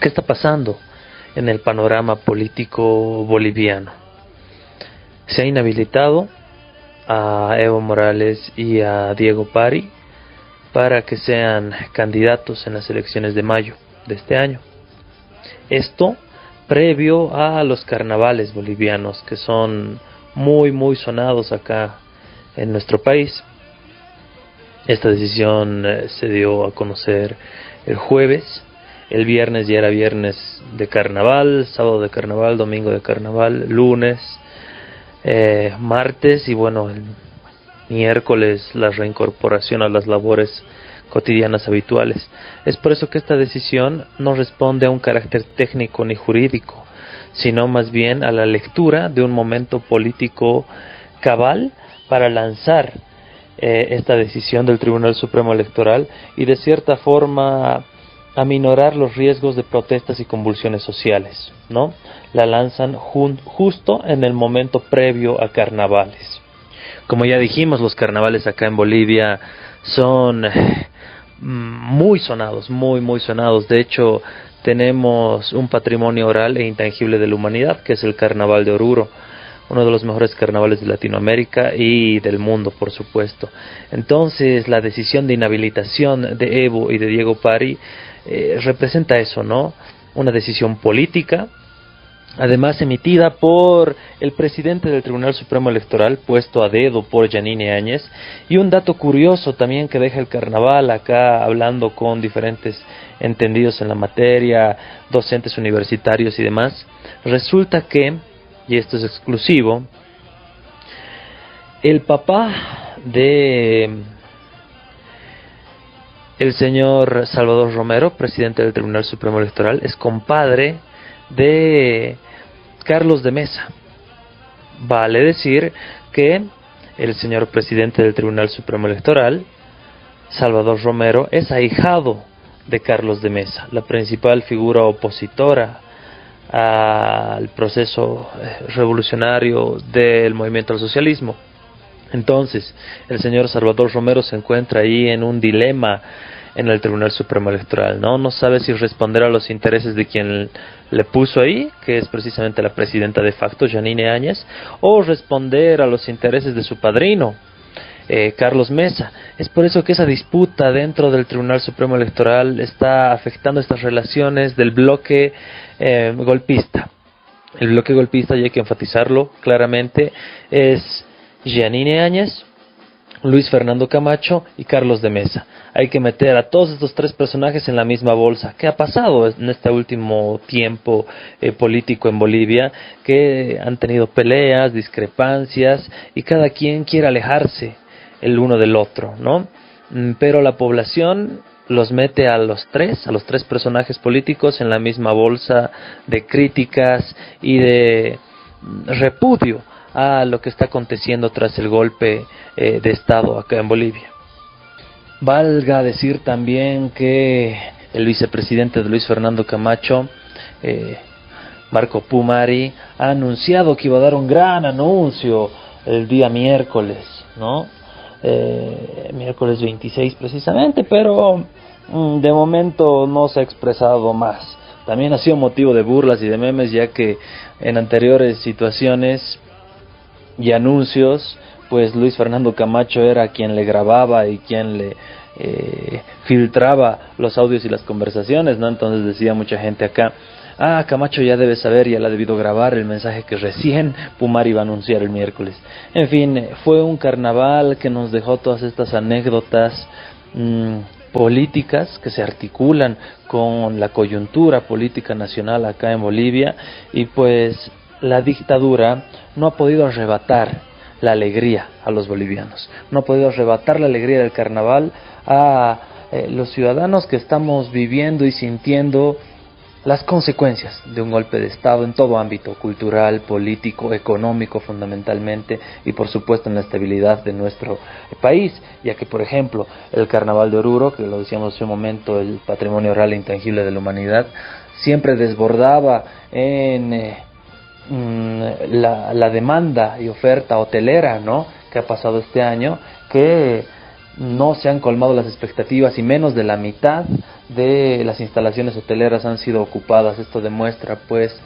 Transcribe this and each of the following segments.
¿Qué está pasando en el panorama político boliviano? Se ha inhabilitado a Evo Morales y a Diego Pari para que sean candidatos en las elecciones de mayo de este año. Esto previo a los carnavales bolivianos, que son muy sonados acá en nuestro país. Esta decisión se dio a conocer el jueves. El viernes ya era viernes de carnaval, sábado de carnaval, domingo de carnaval, lunes, martes y bueno, el miércoles la reincorporación a las labores cotidianas habituales. Es por eso que esta decisión no responde a un carácter técnico ni jurídico, sino más bien a la lectura de un momento político cabal para lanzar esta decisión del Tribunal Supremo Electoral y de cierta forma aminorar los riesgos de protestas y convulsiones sociales, ¿no? La lanzan justo en el momento previo a carnavales. Como ya dijimos, los carnavales acá en Bolivia son muy sonados, muy sonados. De hecho, tenemos un patrimonio oral e intangible de la humanidad, que es el Carnaval de Oruro, uno de los mejores carnavales de Latinoamérica y del mundo, por supuesto. Entonces, la decisión de inhabilitación de Evo y de Diego Pari representa eso, ¿no? Una decisión política, además emitida por el presidente del Tribunal Supremo Electoral, puesto a dedo por Yanine Áñez. Y un dato curioso también que deja el carnaval, acá hablando con diferentes entendidos en la materia, docentes universitarios y demás, resulta que, y esto es exclusivo, el papá de el señor Salvador Romero, presidente del Tribunal Supremo Electoral, es compadre de Carlos de Mesa. Vale decir que el señor presidente del Tribunal Supremo Electoral, Salvador Romero, es ahijado de Carlos de Mesa, la principal figura opositora al proceso revolucionario del movimiento al socialismo. Entonces, el señor Salvador Romero se encuentra ahí en un dilema en el Tribunal Supremo Electoral, no sabe si responder a los intereses de quien le puso ahí, que es precisamente la presidenta de facto, Yanine Áñez, o responder a los intereses de su padrino, Carlos Mesa. Es por eso que esa disputa dentro del Tribunal Supremo Electoral está afectando estas relaciones del bloque golpista. El bloque golpista, y hay que enfatizarlo claramente, es Yanine Áñez, Luis Fernando Camacho y Carlos de Mesa. Hay que meter a todos estos tres personajes en la misma bolsa. ¿Qué ha pasado en este último tiempo político en Bolivia? Que han tenido peleas, discrepancias y cada quien quiere alejarse el uno del otro, ¿no? Pero la población los mete a los tres personajes políticos en la misma bolsa de críticas y de repudio a lo que está aconteciendo tras el golpe de Estado acá en Bolivia. Valga decir también que el vicepresidente de Luis Fernando Camacho, Marco Pumari, ha anunciado que iba a dar un gran anuncio el día miércoles, ¿no? Miércoles 26 precisamente, pero de momento no se ha expresado más. También ha sido motivo de burlas y de memes, ya que en anteriores situaciones y anuncios, pues Luis Fernando Camacho era quien le grababa y quien le filtraba los audios y las conversaciones, ¿no? Entonces decía mucha gente acá, Camacho ya debe saber, ya le ha debido grabar el mensaje que recién Pumari iba a anunciar el miércoles. En fin, fue un carnaval que nos dejó todas estas anécdotas políticas que se articulan con la coyuntura política nacional acá en Bolivia, y pues la dictadura no ha podido arrebatar la alegría a los bolivianos, no ha podido arrebatar la alegría del carnaval a los ciudadanos que estamos viviendo y sintiendo las consecuencias de un golpe de Estado en todo ámbito, cultural, político, económico fundamentalmente, y por supuesto en la estabilidad de nuestro país, ya que por ejemplo el Carnaval de Oruro, que lo decíamos hace un momento, el patrimonio oral e intangible de la humanidad, siempre desbordaba en la demanda y oferta hotelera, ¿no?, que ha pasado este año, que no se han colmado las expectativas y menos de la mitad de las instalaciones hoteleras han sido ocupadas. Esto demuestra pues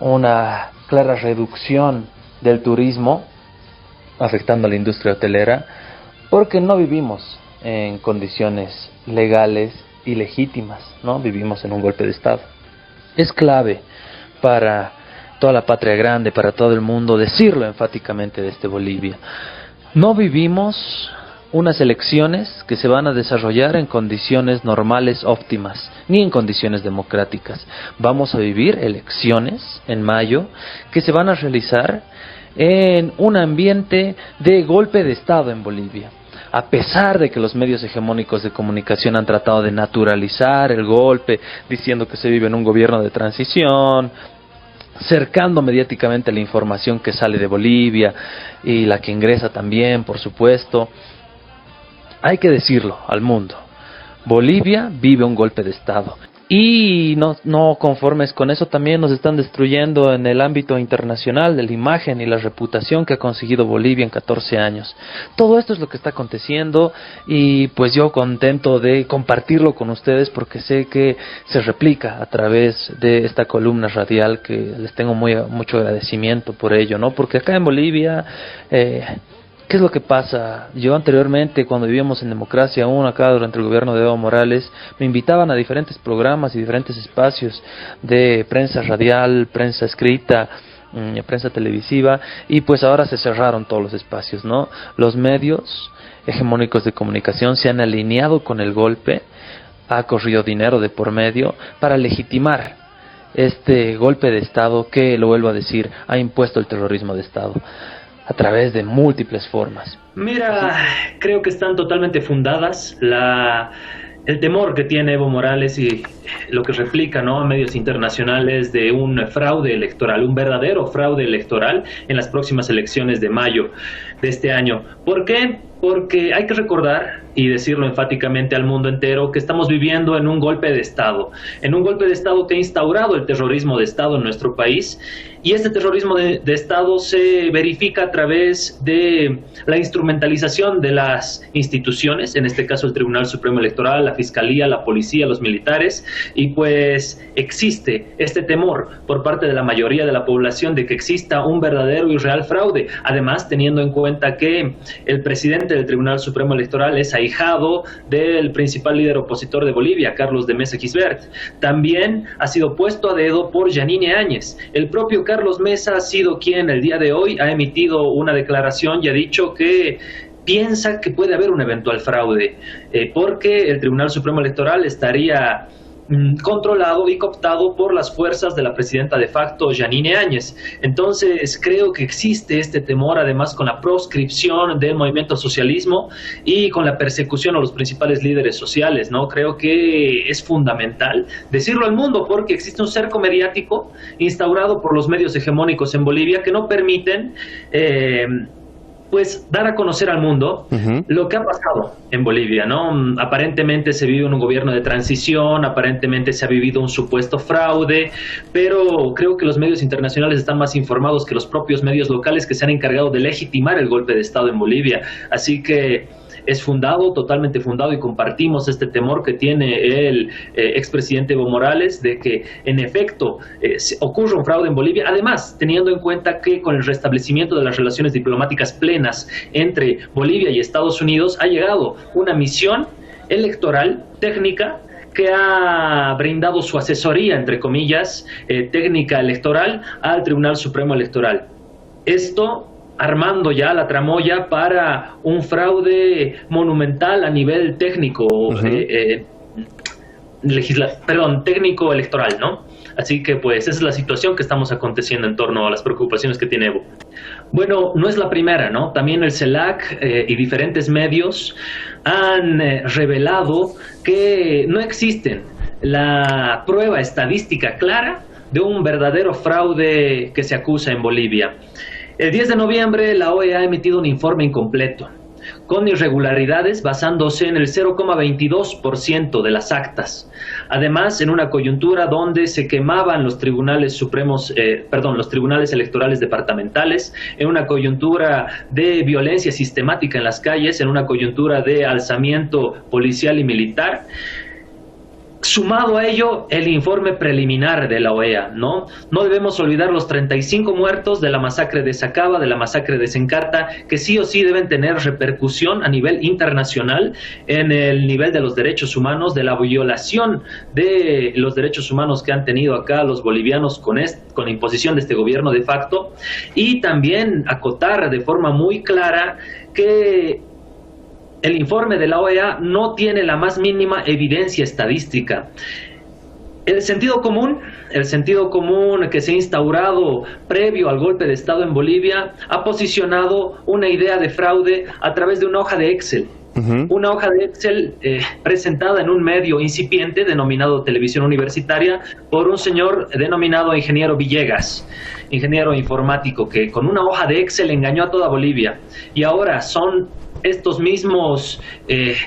una clara reducción del turismo, afectando a la industria hotelera, porque no vivimos en condiciones legales y legítimas, ¿no? Vivimos en un golpe de Estado. Es clave para toda la patria grande, para todo el mundo, decirlo enfáticamente desde Bolivia. No vivimos unas elecciones que se van a desarrollar en condiciones normales óptimas, ni en condiciones democráticas. Vamos a vivir elecciones en mayo que se van a realizar en un ambiente de golpe de Estado en Bolivia. A pesar de que los medios hegemónicos de comunicación han tratado de naturalizar el golpe, diciendo que se vive en un gobierno de transición, cercando mediáticamente la información que sale de Bolivia y la que ingresa también, por supuesto, hay que decirlo al mundo: Bolivia vive un golpe de Estado. Y no conformes con eso, también nos están destruyendo en el ámbito internacional de la imagen y la reputación que ha conseguido Bolivia en 14 años. Todo esto es lo que está aconteciendo y pues yo contento de compartirlo con ustedes, porque sé que se replica a través de esta columna radial, que les tengo mucho agradecimiento por ello, ¿no? Porque acá en Bolivia, ¿qué es lo que pasa? Yo anteriormente, cuando vivíamos en democracia, aún acá durante el gobierno de Evo Morales, me invitaban a diferentes programas y diferentes espacios de prensa radial, prensa escrita, prensa televisiva, y pues ahora se cerraron todos los espacios, ¿no? Los medios hegemónicos de comunicación se han alineado con el golpe, ha corrido dinero de por medio para legitimar este golpe de Estado que, lo vuelvo a decir, ha impuesto el terrorismo de Estado a través de múltiples formas. Mira, creo que están totalmente fundadas el temor que tiene Evo Morales y lo que replica, ¿no?, a medios internacionales de un fraude electoral, un verdadero fraude electoral en las próximas elecciones de mayo de este año. ¿Por qué? Porque hay que recordar y decirlo enfáticamente al mundo entero que estamos viviendo en un golpe de Estado que ha instaurado el terrorismo de Estado en nuestro país, y este terrorismo de Estado se verifica a través de la instrumentalización de las instituciones, en este caso el Tribunal Supremo Electoral, la Fiscalía, la Policía, los militares, y pues existe este temor por parte de la mayoría de la población de que exista un verdadero y real fraude, además teniendo en cuenta que el presidente del Tribunal Supremo Electoral es ahijado del principal líder opositor de Bolivia, Carlos de Mesa Gisbert. También ha sido puesto a dedo por Yanine Áñez. El propio Carlos Mesa ha sido quien el día de hoy ha emitido una declaración y ha dicho que piensa que puede haber un eventual fraude, porque el Tribunal Supremo Electoral estaría controlado y cooptado por las fuerzas de la presidenta de facto, Yanine Áñez. Entonces creo que existe este temor, además con la proscripción del movimiento socialismo y con la persecución a los principales líderes sociales, ¿no? Creo que es fundamental decirlo al mundo, porque existe un cerco mediático instaurado por los medios hegemónicos en Bolivia que no permiten pues dar a conocer al mundo lo que ha pasado en Bolivia, ¿no? Aparentemente se vive un gobierno de transición, aparentemente se ha vivido un supuesto fraude, pero creo que los medios internacionales están más informados que los propios medios locales que se han encargado de legitimar el golpe de Estado en Bolivia. Así que es fundado, totalmente fundado, y compartimos este temor que tiene el expresidente Evo Morales de que en efecto ocurra un fraude en Bolivia, además teniendo en cuenta que con el restablecimiento de las relaciones diplomáticas plenas entre Bolivia y Estados Unidos ha llegado una misión electoral técnica que ha brindado su asesoría, entre comillas, técnica electoral al Tribunal Supremo Electoral. Esto armando ya la tramoya para un fraude monumental a nivel técnico, técnico electoral, ¿no? Así que pues esa es la situación que estamos aconteciendo en torno a las preocupaciones que tiene Evo. Bueno, no es la primera, ¿no? También el CELAC y diferentes medios han revelado que no existen la prueba estadística clara de un verdadero fraude que se acusa en Bolivia. El 10 de noviembre la OEA ha emitido un informe incompleto, con irregularidades basándose en el 0,22% de las actas. Además, en una coyuntura donde se quemaban los tribunales los tribunales electorales departamentales, en una coyuntura de violencia sistemática en las calles, en una coyuntura de alzamiento policial y militar. Sumado a ello, el informe preliminar de la OEA, ¿no? No debemos olvidar los 35 muertos de la masacre de Sacaba, de la masacre de Sencarta, que sí o sí deben tener repercusión a nivel internacional en el nivel de los derechos humanos, de la violación de los derechos humanos que han tenido acá los bolivianos con la imposición de este gobierno de facto, y también acotar de forma muy clara que el informe de la OEA no tiene la más mínima evidencia estadística. El sentido común, el sentido común que se ha instaurado previo al golpe de Estado en Bolivia, ha posicionado una idea de fraude a través de una hoja de Excel. Una hoja de Excel presentada en un medio incipiente denominado Televisión Universitaria por un señor denominado Ingeniero Villegas, ingeniero informático, que con una hoja de Excel engañó a toda Bolivia. Y ahora son estos mismos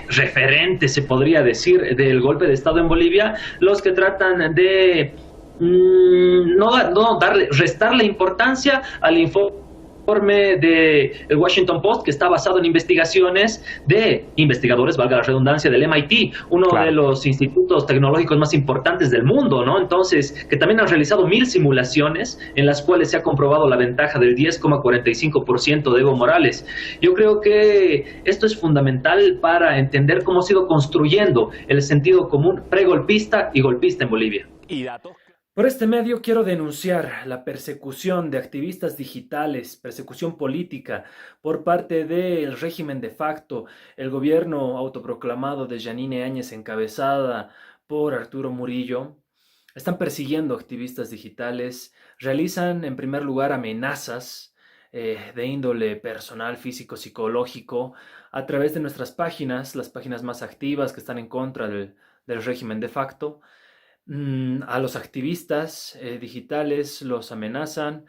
referentes, se podría decir, del golpe de Estado en Bolivia, los que tratan de no darle, restarle importancia al informe de el Washington Post, que está basado en investigaciones de investigadores, valga la redundancia, del MIT, uno de los institutos tecnológicos más importantes del mundo, ¿no? Entonces, que también han realizado 1000 simulaciones en las cuales se ha comprobado la ventaja del 10,45% de Evo Morales. Yo creo que esto es fundamental para entender cómo ha sido construyendo el sentido común pregolpista y golpista en Bolivia. Y datos. Por este medio quiero denunciar la persecución de activistas digitales, persecución política por parte del régimen de facto, el gobierno autoproclamado de Yanine Áñez encabezada por Arturo Murillo. Están persiguiendo activistas digitales, realizan en primer lugar amenazas de índole personal, físico, psicológico a través de nuestras páginas, las páginas más activas que están en contra del régimen de facto. A los activistas digitales los amenazan.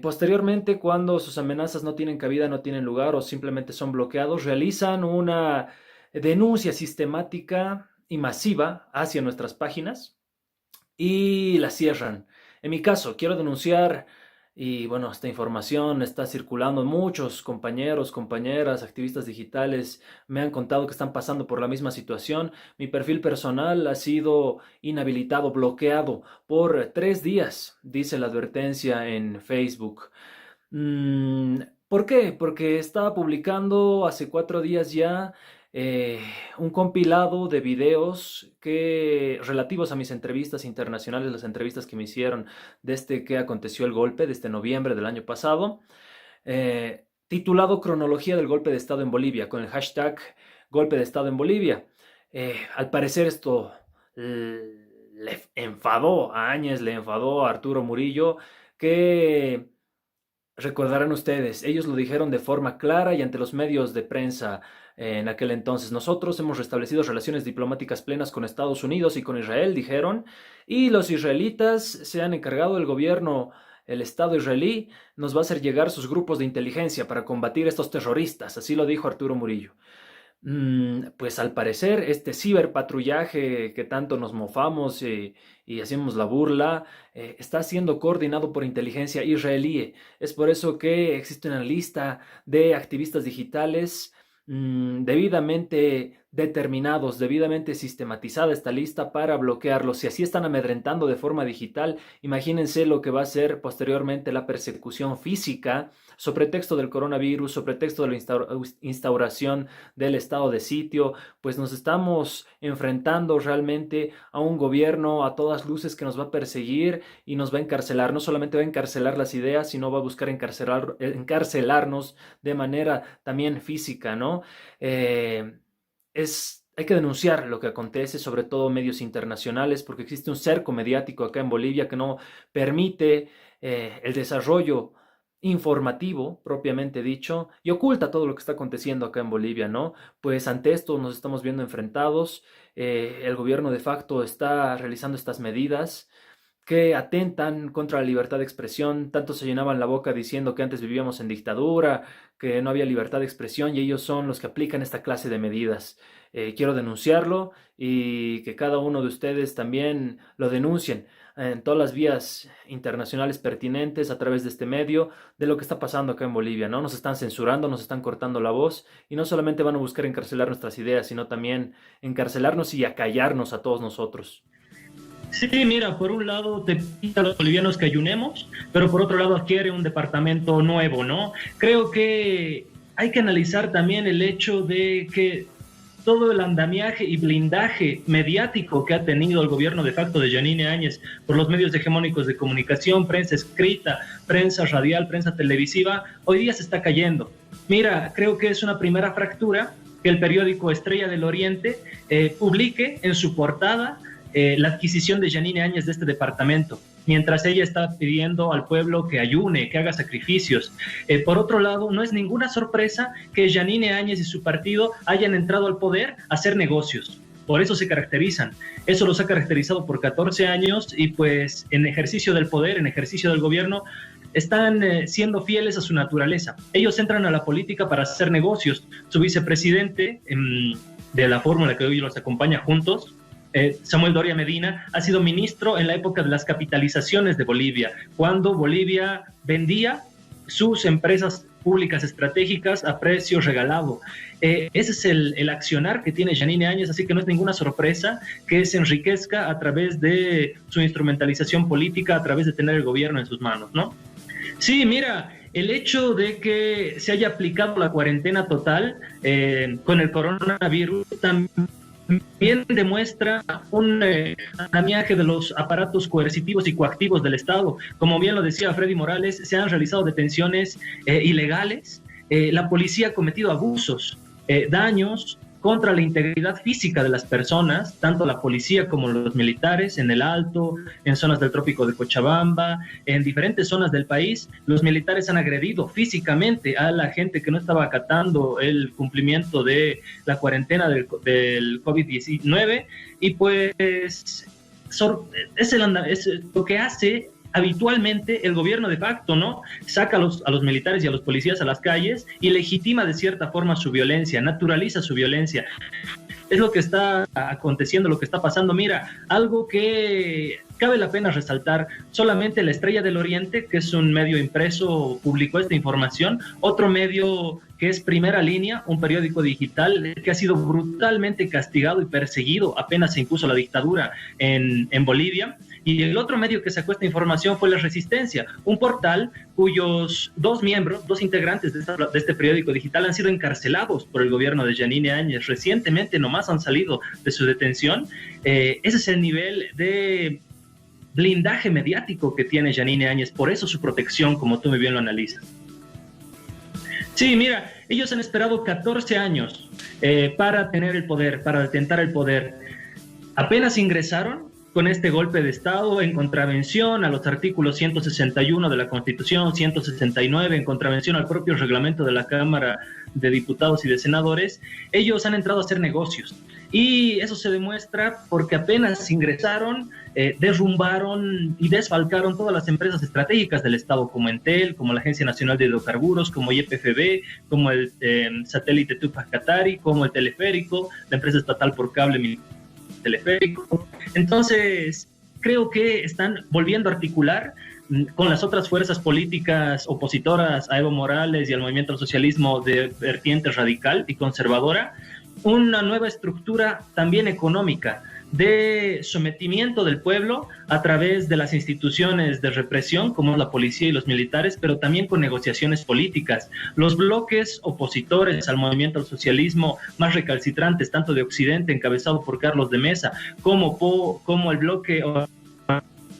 Posteriormente, cuando sus amenazas no tienen cabida, no tienen lugar o simplemente son bloqueados, realizan una denuncia sistemática y masiva hacia nuestras páginas y las cierran. En mi caso, quiero denunciar, y bueno, esta información está circulando. Muchos compañeros, compañeras, activistas digitales me han contado que están pasando por la misma situación. Mi perfil personal ha sido inhabilitado, bloqueado por 3 días, dice la advertencia en Facebook. ¿Por qué? Porque estaba publicando hace 4 días ya eh, un compilado de videos relativos a mis entrevistas internacionales, las entrevistas que me hicieron desde que aconteció el golpe, desde noviembre del año pasado, titulado Cronología del golpe de Estado en Bolivia, con el hashtag golpe de Estado en Bolivia. Al parecer esto le enfadó a Áñez, le enfadó a Arturo Murillo, que recordarán ustedes, ellos lo dijeron de forma clara y ante los medios de prensa en aquel entonces. Nosotros hemos restablecido relaciones diplomáticas plenas con Estados Unidos y con Israel, dijeron, y los israelitas se han encargado, el gobierno, el Estado israelí, nos va a hacer llegar sus grupos de inteligencia para combatir a estos terroristas, así lo dijo Arturo Murillo. Pues al parecer este ciberpatrullaje que tanto nos mofamos y hacemos la burla está siendo coordinado por inteligencia israelí. Es por eso que existe una lista de activistas digitales debidamente determinados, debidamente sistematizada esta lista para bloquearlos. Si así están amedrentando de forma digital, imagínense lo que va a ser posteriormente la persecución física sobre pretexto del coronavirus, sobre pretexto de la instauración del estado de sitio. Pues nos estamos enfrentando realmente a un gobierno a todas luces que nos va a perseguir y nos va a encarcelar. No solamente va a encarcelar las ideas, sino va a buscar encarcelarnos de manera también física, ¿no? Hay que denunciar lo que acontece, sobre todo medios internacionales, porque existe un cerco mediático acá en Bolivia que no permite el desarrollo informativo, propiamente dicho, y oculta todo lo que está aconteciendo acá en Bolivia, ¿no? Pues ante esto nos estamos viendo enfrentados. El gobierno de facto está realizando estas medidas que atentan contra la libertad de expresión. Tanto se llenaban la boca diciendo que antes vivíamos en dictadura, que no había libertad de expresión, y ellos son los que aplican esta clase de medidas. Quiero denunciarlo y que cada uno de ustedes también lo denuncien en todas las vías internacionales pertinentes a través de este medio de lo que está pasando acá en Bolivia, ¿no? Nos están censurando, nos están cortando la voz y no solamente van a buscar encarcelar nuestras ideas, sino también encarcelarnos y acallarnos a todos nosotros. Sí, mira, por un lado te pide a los bolivianos que ayunemos, pero por otro lado adquiere un departamento nuevo, ¿no? Creo que hay que analizar también el hecho de que todo el andamiaje y blindaje mediático que ha tenido el gobierno de facto de Yanine Áñez por los medios hegemónicos de comunicación, prensa escrita, prensa radial, prensa televisiva, hoy día se está cayendo. Mira, creo que es una primera fractura que el periódico Estrella del Oriente publique en su portada la adquisición de Yanine Áñez de este departamento, mientras ella está pidiendo al pueblo que ayune, que haga sacrificios. Por otro lado, no es ninguna sorpresa que Yanine Áñez y su partido hayan entrado al poder a hacer negocios. Por eso se caracterizan. Eso los ha caracterizado por 14 años y pues en ejercicio del poder, en ejercicio del gobierno, están siendo fieles a su naturaleza. Ellos entran a la política para hacer negocios. Su vicepresidente de la fórmula que hoy los acompaña juntos, Samuel Doria Medina, ha sido ministro en la época de las capitalizaciones de Bolivia, cuando Bolivia vendía sus empresas públicas estratégicas a precio regalado. Ese es el accionar que tiene Yanine Áñez, así que no es ninguna sorpresa que se enriquezca a través de su instrumentalización política, a través de tener el gobierno en sus manos, ¿no? Sí, mira, el hecho de que se haya aplicado la cuarentena total con el coronavirus también demuestra un andamiaje de los aparatos coercitivos y coactivos del Estado. Como bien lo decía Freddy Morales, se han realizado detenciones ilegales, la policía ha cometido abusos, daños contra la integridad física de las personas, tanto la policía como los militares, en el Alto, en zonas del trópico de Cochabamba, en diferentes zonas del país. Los militares han agredido físicamente a la gente que no estaba acatando el cumplimiento de la cuarentena del COVID-19 y pues es lo que hace habitualmente el gobierno de facto, ¿no? Saca a los militares y a los policías a las calles y legitima de cierta forma su violencia, naturaliza su violencia. Es lo que está aconteciendo, lo que está pasando. Mira, algo que cabe la pena resaltar, solamente la Estrella del Oriente, que es un medio impreso, publicó esta información. Otro medio que es Primera Línea, un periódico digital que ha sido brutalmente castigado y perseguido apenas se impuso la dictadura en Bolivia. Y el otro medio que sacó esta información fue La Resistencia, un portal cuyos dos integrantes de este periódico digital han sido encarcelados por el gobierno de Yanine Áñez. Recientemente nomás han salido de su detención. Ese es el nivel de blindaje mediático que tiene Yanine Áñez, por eso su protección, como tú muy bien lo analizas. Sí, mira, ellos han esperado 14 años para tener el poder, para detentar el poder. Apenas ingresaron con este golpe de Estado en contravención a los artículos 161 de la Constitución, 169, en contravención al propio reglamento de la Cámara de Diputados y de Senadores. Ellos han entrado a hacer negocios y eso se demuestra porque apenas ingresaron, derrumbaron y desfalcaron todas las empresas estratégicas del Estado, como Entel, como la Agencia Nacional de Hidrocarburos, como YPFB, como el satélite Tupac Katari, como el teleférico, la empresa estatal por cable teleférico. Entonces, creo que están volviendo a articular con las otras fuerzas políticas opositoras a Evo Morales y al movimiento al socialismo de vertiente radical y conservadora, una nueva estructura también económica de sometimiento del pueblo a través de las instituciones de represión como la policía y los militares, pero también con negociaciones políticas. Los bloques opositores al movimiento al socialismo más recalcitrantes, tanto de Occidente, encabezado por Carlos de Mesa, como el bloque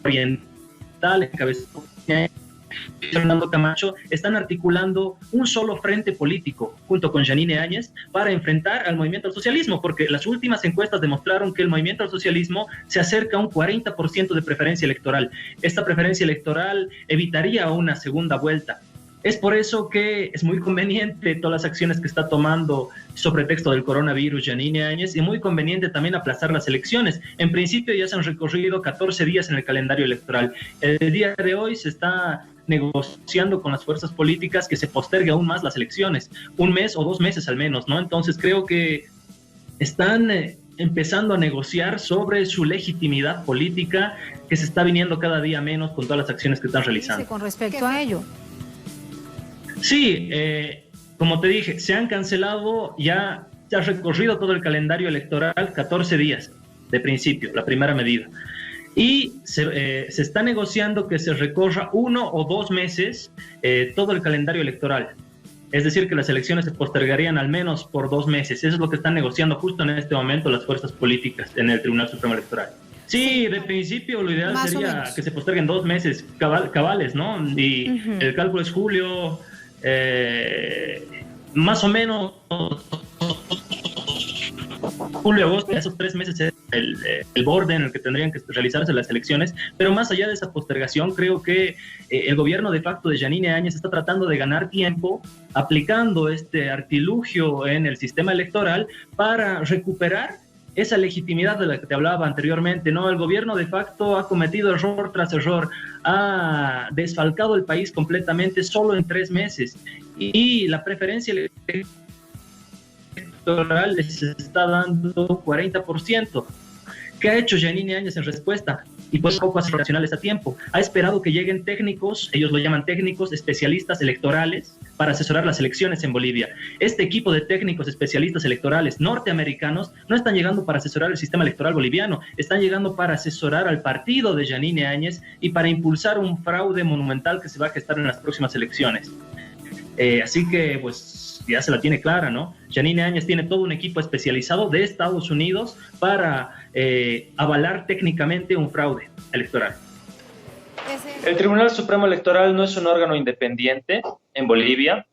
oriental, encabezado por Fernando Camacho, están articulando un solo frente político junto con Yanine Áñez para enfrentar al movimiento al socialismo, porque las últimas encuestas demostraron que el movimiento al socialismo se acerca a un 40% de preferencia electoral. Esta preferencia electoral evitaría una segunda vuelta. Es por eso que es muy conveniente todas las acciones que está tomando sobre texto del coronavirus Yanine Áñez, y muy conveniente también aplazar las elecciones. En principio ya se han recorrido 14 días en el calendario electoral. El día de hoy se está negociando con las fuerzas políticas que se postergue aún más las elecciones, un mes o 2 meses al menos, ¿no? Entonces creo que están empezando a negociar sobre su legitimidad política, que se está viniendo cada día menos con todas las acciones que están realizando. Con respecto a ello. Sí, como te dije, se han cancelado, ya se ha recorrido todo el calendario electoral 14 días de principio, la primera medida. Y se está negociando que se recorra 1 o 2 meses todo el calendario electoral. Es decir, que las elecciones se postergarían al menos por 2 meses. Eso es lo que están negociando justo en este momento las fuerzas políticas en el Tribunal Supremo Electoral. Sí, de principio lo ideal sería que se posterguen 2 meses cabales, ¿no? Y el cálculo es julio, más o menos julio, agosto, esos 3 meses es el borde en el que tendrían que realizarse las elecciones, pero más allá de esa postergación, creo que el gobierno de facto de Yanine Áñez está tratando de ganar tiempo aplicando este artilugio en el sistema electoral para recuperar esa legitimidad de la que te hablaba anteriormente, ¿no? El gobierno de facto ha cometido error tras error, ha desfalcado el país completamente solo en 3 meses, y la preferencia electoral les está dando 40%. ¿Qué ha hecho Yanine Áñez en respuesta? Y pues poco hace nacionales a tiempo. Ha esperado que lleguen técnicos, ellos lo llaman técnicos, especialistas electorales, para asesorar las elecciones en Bolivia. Este equipo de técnicos especialistas electorales norteamericanos no están llegando para asesorar el sistema electoral boliviano, están llegando para asesorar al partido de Yanine Áñez y para impulsar un fraude monumental que se va a gestar en las próximas elecciones. Así que, pues, ya se la tiene clara, ¿no? Yanine Áñez tiene todo un equipo especializado de Estados Unidos para avalar técnicamente un fraude electoral. El Tribunal Supremo Electoral no es un órgano independiente en Bolivia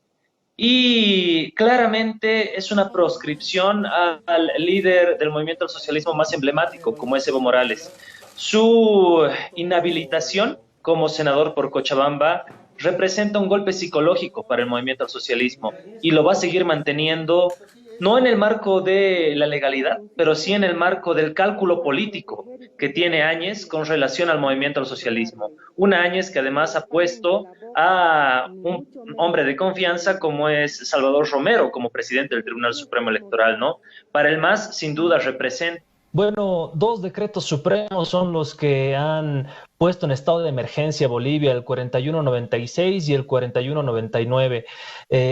y claramente es una proscripción al líder del movimiento al socialismo más emblemático, como es Evo Morales. Su inhabilitación como senador por Cochabamba representa un golpe psicológico para el movimiento al socialismo y lo va a seguir manteniendo, no en el marco de la legalidad, pero sí en el marco del cálculo político que tiene Áñez con relación al movimiento al socialismo. Una Áñez que además ha puesto a un hombre de confianza como es Salvador Romero como presidente del Tribunal Supremo Electoral, ¿no? Para el MAS, sin duda, representa. Bueno, 2 decretos supremos son los que han puesto en estado de emergencia a Bolivia, el 4196 y el 4199.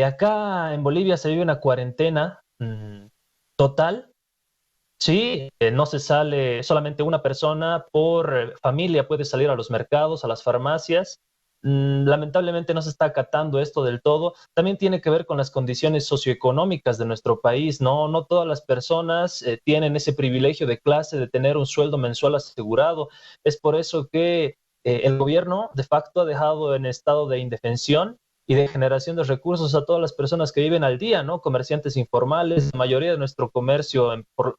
Acá en Bolivia se vive una cuarentena total. Sí, no se sale, solamente una persona por familia puede salir a los mercados, a las farmacias. Lamentablemente no se está acatando esto del todo. También tiene que ver con las condiciones socioeconómicas de nuestro país, ¿no? No todas las personas tienen ese privilegio de clase de tener un sueldo mensual asegurado. Es por eso que el gobierno de facto ha dejado en estado de indefensión y de generación de recursos a todas las personas que viven al día, ¿no? Comerciantes informales, la mayoría de nuestro comercio,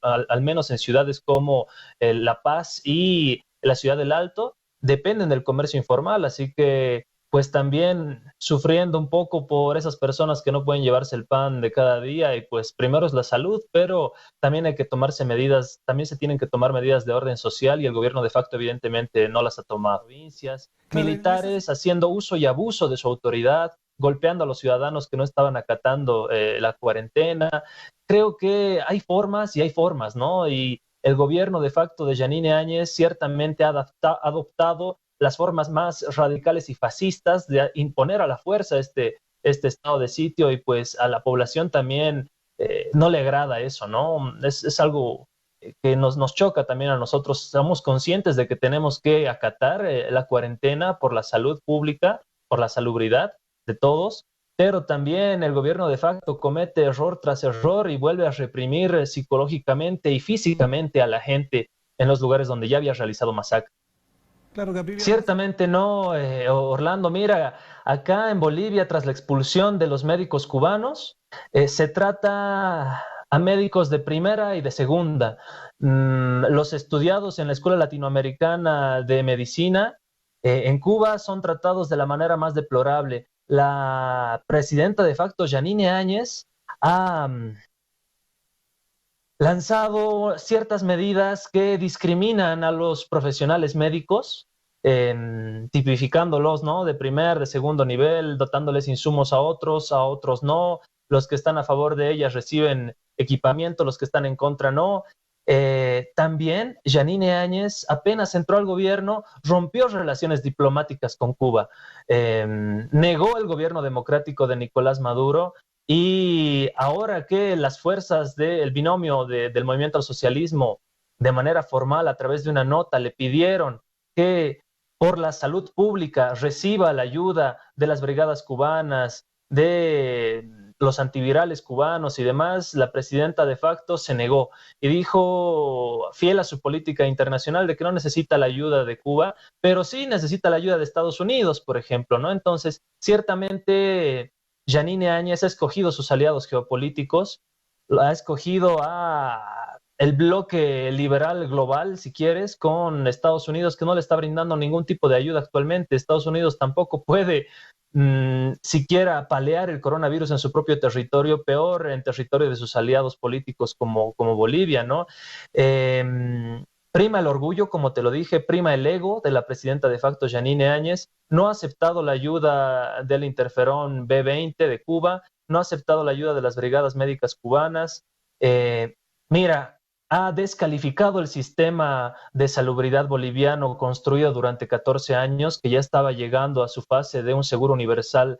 al menos en ciudades como La Paz y la ciudad del Alto, dependen del comercio informal, así que pues también sufriendo un poco por esas personas que no pueden llevarse el pan de cada día, y pues primero es la salud, pero también hay que tomarse medidas, también se tienen que tomar medidas de orden social y el gobierno de facto evidentemente no las ha tomado. Provincias, militares haciendo uso y abuso de su autoridad, golpeando a los ciudadanos que no estaban acatando la cuarentena. Creo que hay formas y hay formas, ¿no? Y el gobierno de facto de Yanine Áñez ciertamente ha adoptado las formas más radicales y fascistas de imponer a la fuerza este estado de sitio, y pues a la población también no le agrada eso, ¿no? Es algo que nos choca también a nosotros. Somos conscientes de que tenemos que acatar la cuarentena por la salud pública, por la salubridad de todos, pero también el gobierno de facto comete error tras error y vuelve a reprimir psicológicamente y físicamente a la gente en los lugares donde ya había realizado masacres. Claro, Gabriel. Ciertamente no, Orlando. Mira, acá en Bolivia, tras la expulsión de los médicos cubanos, se trata a médicos de primera y de segunda. Los estudiados en la Escuela Latinoamericana de Medicina en Cuba son tratados de la manera más deplorable. la presidenta de facto, Yanine Áñez, ha lanzado ciertas medidas que discriminan a los profesionales médicos, tipificándolos, ¿no? De primer, de segundo nivel, dotándoles insumos a otros no. Los que están a favor de ellas reciben equipamiento, los que están en contra no. También Yanine Áñez, apenas entró al gobierno, rompió relaciones diplomáticas con Cuba, negó el gobierno democrático de Nicolás Maduro, y ahora que las fuerzas del binomio del movimiento al socialismo, de manera formal, a través de una nota, le pidieron que por la salud pública reciba la ayuda de las brigadas cubanas, de los antivirales cubanos y demás, la presidenta de facto se negó y dijo, fiel a su política internacional, de que no necesita la ayuda de Cuba, pero sí necesita la ayuda de Estados Unidos, por ejemplo, ¿no? Entonces, ciertamente, Yanine Áñez ha escogido sus aliados geopolíticos, ha escogido a el bloque liberal global, si quieres, con Estados Unidos, que no le está brindando ningún tipo de ayuda actualmente. Estados Unidos tampoco puede siquiera paliar el coronavirus en su propio territorio, peor en territorio de sus aliados políticos como Bolivia, ¿no? Prima el orgullo, como te lo dije, prima el ego de la presidenta de facto, Yanine Áñez. No ha aceptado la ayuda del interferón B20 de Cuba, no ha aceptado la ayuda de las brigadas médicas cubanas. Mira, ha descalificado el sistema de salubridad boliviano construido durante 14 años, que ya estaba llegando a su fase de un seguro universal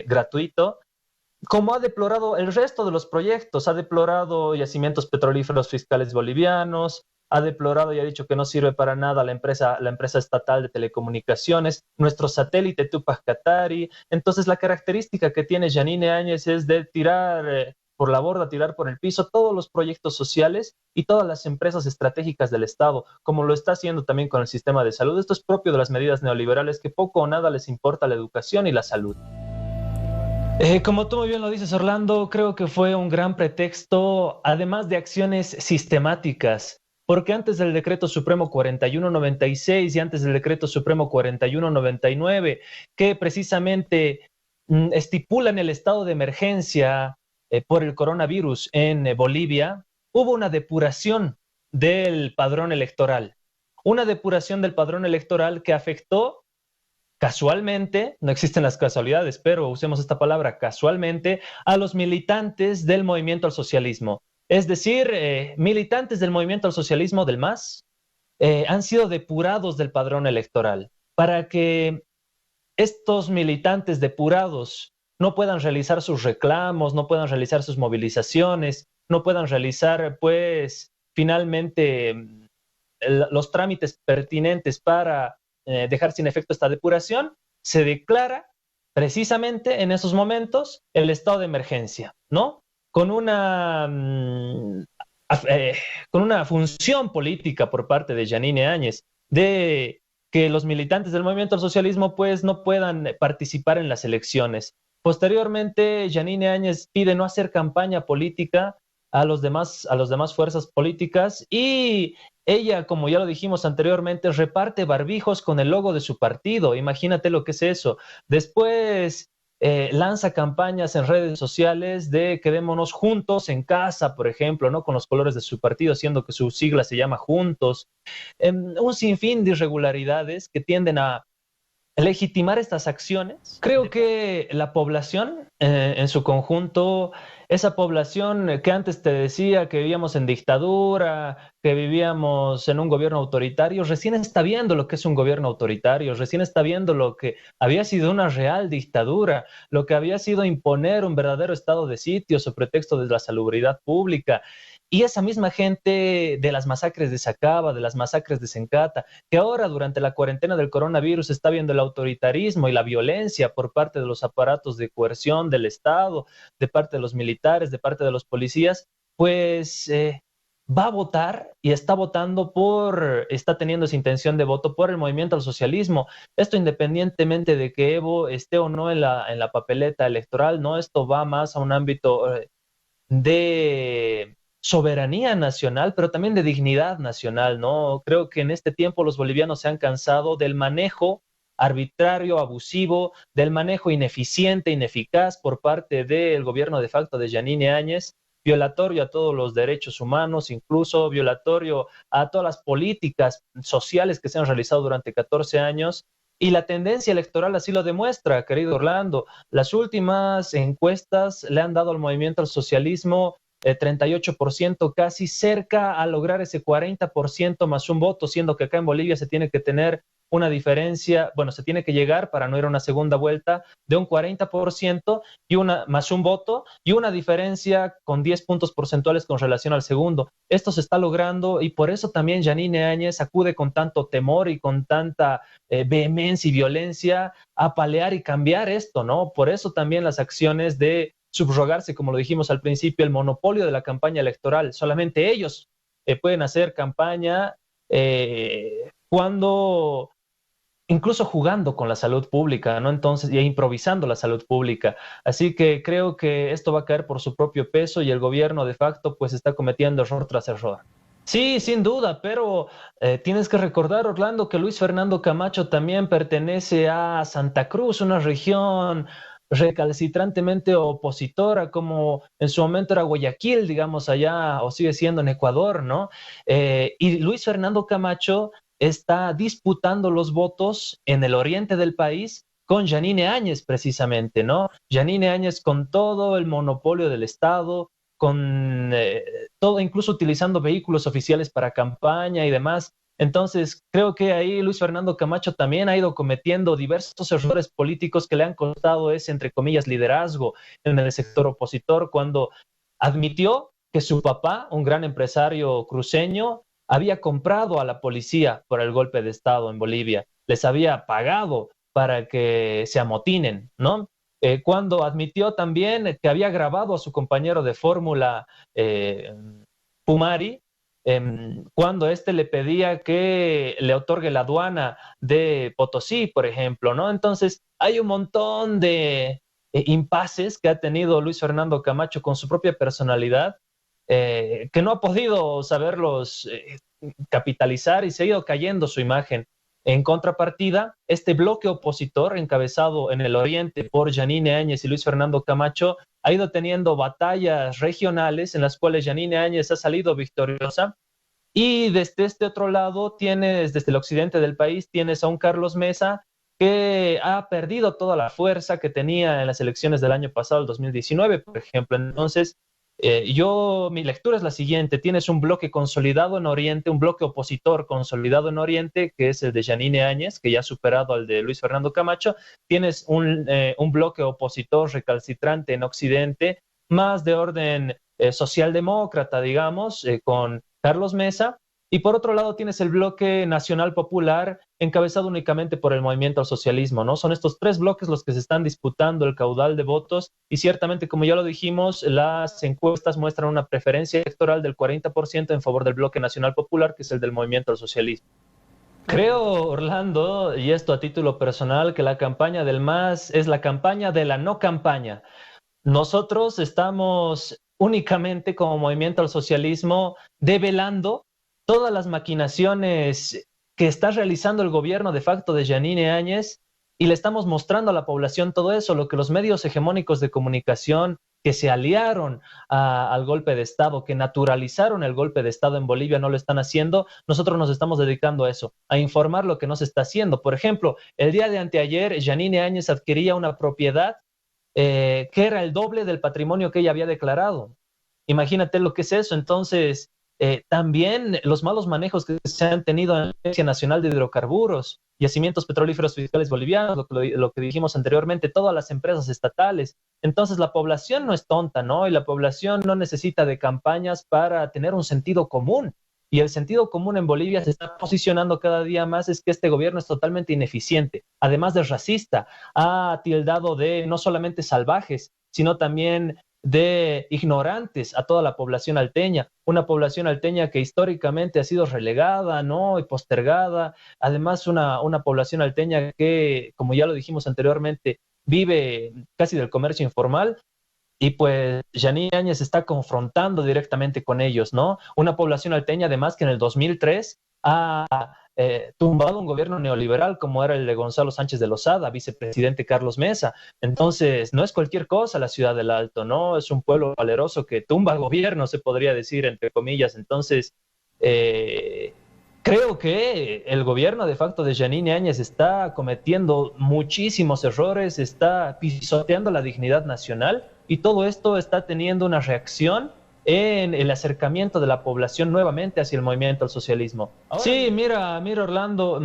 gratuito, como ha deplorado el resto de los proyectos. Ha deplorado yacimientos petrolíferos fiscales bolivianos, ha deplorado y ha dicho que no sirve para nada la empresa estatal de telecomunicaciones, nuestro satélite Tupac Katari. Entonces, la característica que tiene Yanine Áñez es de tirar por la borda, tirar por el piso todos los proyectos sociales y todas las empresas estratégicas del Estado, como lo está haciendo también con el sistema de salud. Esto es propio de las medidas neoliberales, que poco o nada les importa la educación y la salud. Como tú muy bien lo dices, Orlando, creo que fue un gran pretexto, además de acciones sistemáticas, porque antes del Decreto Supremo 4196 y antes del Decreto Supremo 4199, que precisamente estipulan el estado de emergencia por el coronavirus en Bolivia, hubo una depuración del padrón electoral. Una depuración del padrón electoral que afectó casualmente, no existen las casualidades, pero usemos esta palabra casualmente, a los militantes del movimiento al socialismo. Es decir, militantes del movimiento al socialismo del MAS han sido depurados del padrón electoral para que estos militantes depurados no puedan realizar sus reclamos, no puedan realizar sus movilizaciones, no puedan realizar, pues, finalmente los trámites pertinentes para dejar sin efecto esta depuración. Se declara precisamente en esos momentos el estado de emergencia, ¿no? Con una función política por parte de Yanine Áñez de que los militantes del movimiento al socialismo pues no puedan participar en las elecciones. Posteriormente, Yanine Áñez pide no hacer campaña política a las demás fuerzas políticas, y ella, como ya lo dijimos anteriormente, reparte barbijos con el logo de su partido. Imagínate lo que es eso. Después lanza campañas en redes sociales de quedémonos juntos en casa, por ejemplo, ¿no? Con los colores de su partido, siendo que su sigla se llama Juntos. Un sinfín de irregularidades que tienden a legitimar estas acciones. Creo que la población en su conjunto, esa población que antes te decía que vivíamos en dictadura, que vivíamos en un gobierno autoritario, recién está viendo lo que es un gobierno autoritario, recién está viendo lo que había sido una real dictadura, lo que había sido imponer un verdadero estado de sitio sobre pretexto de la salubridad pública. Y esa misma gente de las masacres de Sacaba, de las masacres de Sencata, que ahora durante la cuarentena del coronavirus está viendo el autoritarismo y la violencia por parte de los aparatos de coerción del Estado, de parte de los militares, de parte de los policías, pues va a votar y está votando está teniendo esa intención de voto por el movimiento al socialismo. Esto independientemente de que Evo esté o no en la papeleta electoral, ¿no? Esto va más a un ámbito de soberanía nacional, pero también de dignidad nacional, ¿no? Creo que en este tiempo los bolivianos se han cansado del manejo arbitrario, abusivo, del manejo ineficiente, ineficaz por parte del gobierno de facto de Yanine Áñez, violatorio a todos los derechos humanos, incluso violatorio a todas las políticas sociales que se han realizado durante 14 años. Y la tendencia electoral así lo demuestra, querido Orlando. Las últimas encuestas le han dado al movimiento al socialismo 38%, casi cerca a lograr ese 40% más un voto, siendo que acá en Bolivia se tiene que tener una diferencia, bueno, se tiene que llegar para no ir a una segunda vuelta de un 40% y una, más un voto y una diferencia con 10 puntos porcentuales con relación al segundo. Esto se está logrando y por eso también Yanine Áñez acude con tanto temor y con tanta vehemencia y violencia a palear y cambiar esto, ¿no? Por eso también las acciones de subrogarse, como lo dijimos al principio, el monopolio de la campaña electoral. Solamente ellos pueden hacer campaña cuando incluso jugando con la salud pública, ¿no? Entonces, y improvisando la salud pública. Así que creo que esto va a caer por su propio peso y el gobierno de facto pues está cometiendo error tras error. Sí, sin duda, pero tienes que recordar, Orlando, que Luis Fernando Camacho también pertenece a Santa Cruz, una región recalcitrantemente opositora, como en su momento era Guayaquil, digamos, allá, o sigue siendo en Ecuador, ¿no? Y Luis Fernando Camacho está disputando los votos en el oriente del país con Yanine Áñez, precisamente, ¿no? Yanine Áñez con todo el monopolio del Estado, con todo, incluso utilizando vehículos oficiales para campaña y demás. Entonces, creo que ahí Luis Fernando Camacho también ha ido cometiendo diversos errores políticos que le han costado ese, entre comillas, liderazgo en el sector opositor, cuando admitió que su papá, un gran empresario cruceño, había comprado a la policía por el golpe de Estado en Bolivia, les había pagado para que se amotinen, ¿no? Cuando admitió también que había grabado a su compañero de fórmula, Pumari, cuando éste le pedía que le otorgue la aduana de Potosí, por ejemplo, ¿no? Entonces, hay un montón de impases que ha tenido Luis Fernando Camacho con su propia personalidad, que no ha podido saberlos capitalizar y se ha ido cayendo su imagen. En contrapartida, este bloque opositor, encabezado en el oriente por Yanine Áñez y Luis Fernando Camacho, ha ido teniendo batallas regionales en las cuales Yanine Áñez ha salido victoriosa. Y desde este otro lado tienes, desde el occidente del país, tienes a un Carlos Mesa que ha perdido toda la fuerza que tenía en las elecciones del año pasado, el 2019, por ejemplo. Entonces, mi lectura es la siguiente: tienes un bloque consolidado en Oriente, un bloque opositor consolidado en Oriente, que es el de Yanine Áñez, que ya ha superado al de Luis Fernando Camacho. Tienes un bloque opositor recalcitrante en Occidente, más de orden socialdemócrata, digamos, con Carlos Mesa. Y por otro lado tienes el bloque nacional popular encabezado únicamente por el movimiento al socialismo, ¿no? Son estos tres bloques los que se están disputando el caudal de votos y ciertamente, como ya lo dijimos, las encuestas muestran una preferencia electoral del 40% en favor del bloque nacional popular, que es el del movimiento al socialismo. Creo, Orlando, y esto a título personal, que la campaña del MAS es la campaña de la no campaña. Nosotros estamos únicamente como movimiento al socialismo develando todas las maquinaciones que está realizando el gobierno de facto de Yanine Áñez y le estamos mostrando a la población todo eso, lo que los medios hegemónicos de comunicación que se aliaron al golpe de Estado, que naturalizaron el golpe de Estado en Bolivia, no lo están haciendo. Nosotros nos estamos dedicando a eso, a informar lo que no se está haciendo. Por ejemplo, el día de anteayer, Yanine Áñez adquiría una propiedad que era el doble del patrimonio que ella había declarado. Imagínate lo que es eso. Entonces, también los malos manejos que se han tenido en la Agencia Nacional de Hidrocarburos, yacimientos petrolíferos fiscales bolivianos, lo que dijimos anteriormente, todas las empresas estatales. Entonces la población no es tonta, ¿no? Y la población no necesita de campañas para tener un sentido común. Y el sentido común en Bolivia se está posicionando cada día más, es que este gobierno es totalmente ineficiente, además de racista, ha tildado de no solamente salvajes, sino también de ignorantes a toda la población alteña, una población alteña que históricamente ha sido relegada, ¿no? Y postergada, además una población alteña que, como ya lo dijimos anteriormente, vive casi del comercio informal. Y pues Yanine Áñez está confrontando directamente con ellos, ¿no? Una población alteña además que en el 2003 ha tumbado un gobierno neoliberal como era el de Gonzalo Sánchez de Lozada, vicepresidente Carlos Mesa. Entonces, no es cualquier cosa la ciudad del Alto, ¿no? Es un pueblo valeroso que tumba gobierno, se podría decir, entre comillas. Entonces, creo que el gobierno de facto de Yanine Áñez está cometiendo muchísimos errores, está pisoteando la dignidad nacional y todo esto está teniendo una reacción en el acercamiento de la población nuevamente hacia el movimiento al socialismo. Ahora, sí, mira Orlando,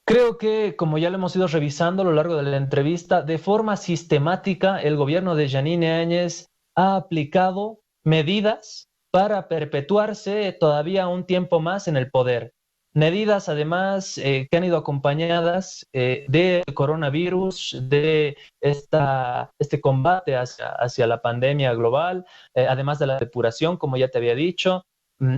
creo que como ya lo hemos ido revisando a lo largo de la entrevista, de forma sistemática el gobierno de Yanine Áñez ha aplicado medidas para perpetuarse todavía un tiempo más en el poder. Medidas además que han ido acompañadas del coronavirus, de este combate hacia la pandemia global, además de la depuración, como ya te había dicho.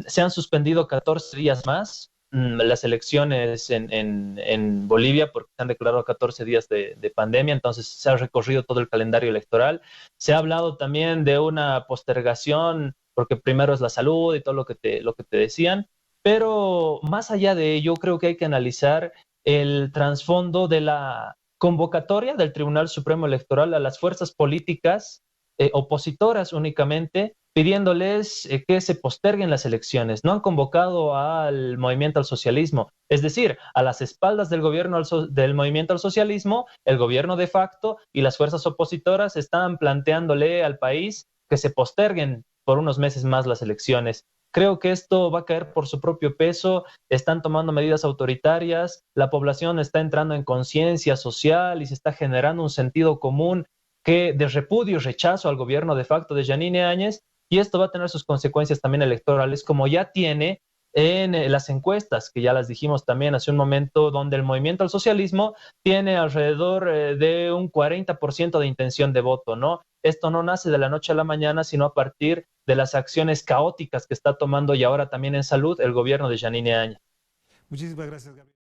Se han suspendido 14 días más las elecciones en Bolivia porque se han declarado 14 días de pandemia, entonces se ha recorrido todo el calendario electoral. Se ha hablado también de una postergación porque primero es la salud y todo lo que te decían, pero más allá de ello, creo que hay que analizar el trasfondo de la convocatoria del Tribunal Supremo Electoral a las fuerzas políticas opositoras únicamente, pidiéndoles que se posterguen las elecciones. No han convocado al movimiento al socialismo, es decir, a las espaldas del gobierno del movimiento al socialismo, el gobierno de facto y las fuerzas opositoras están planteándole al país que se posterguen por unos meses más las elecciones. Creo que esto va a caer por su propio peso, están tomando medidas autoritarias, la población está entrando en conciencia social y se está generando un sentido común de repudio y rechazo al gobierno de facto de Yanine Áñez, y esto va a tener sus consecuencias también electorales, como ya tiene en las encuestas, que ya las dijimos también hace un momento, donde el movimiento al socialismo tiene alrededor de un 40% de intención de voto, ¿no? Esto no nace de la noche a la mañana, sino a partir de las acciones caóticas que está tomando y ahora también en salud el gobierno de Yanine Áñez. Muchísimas gracias, Gabriel.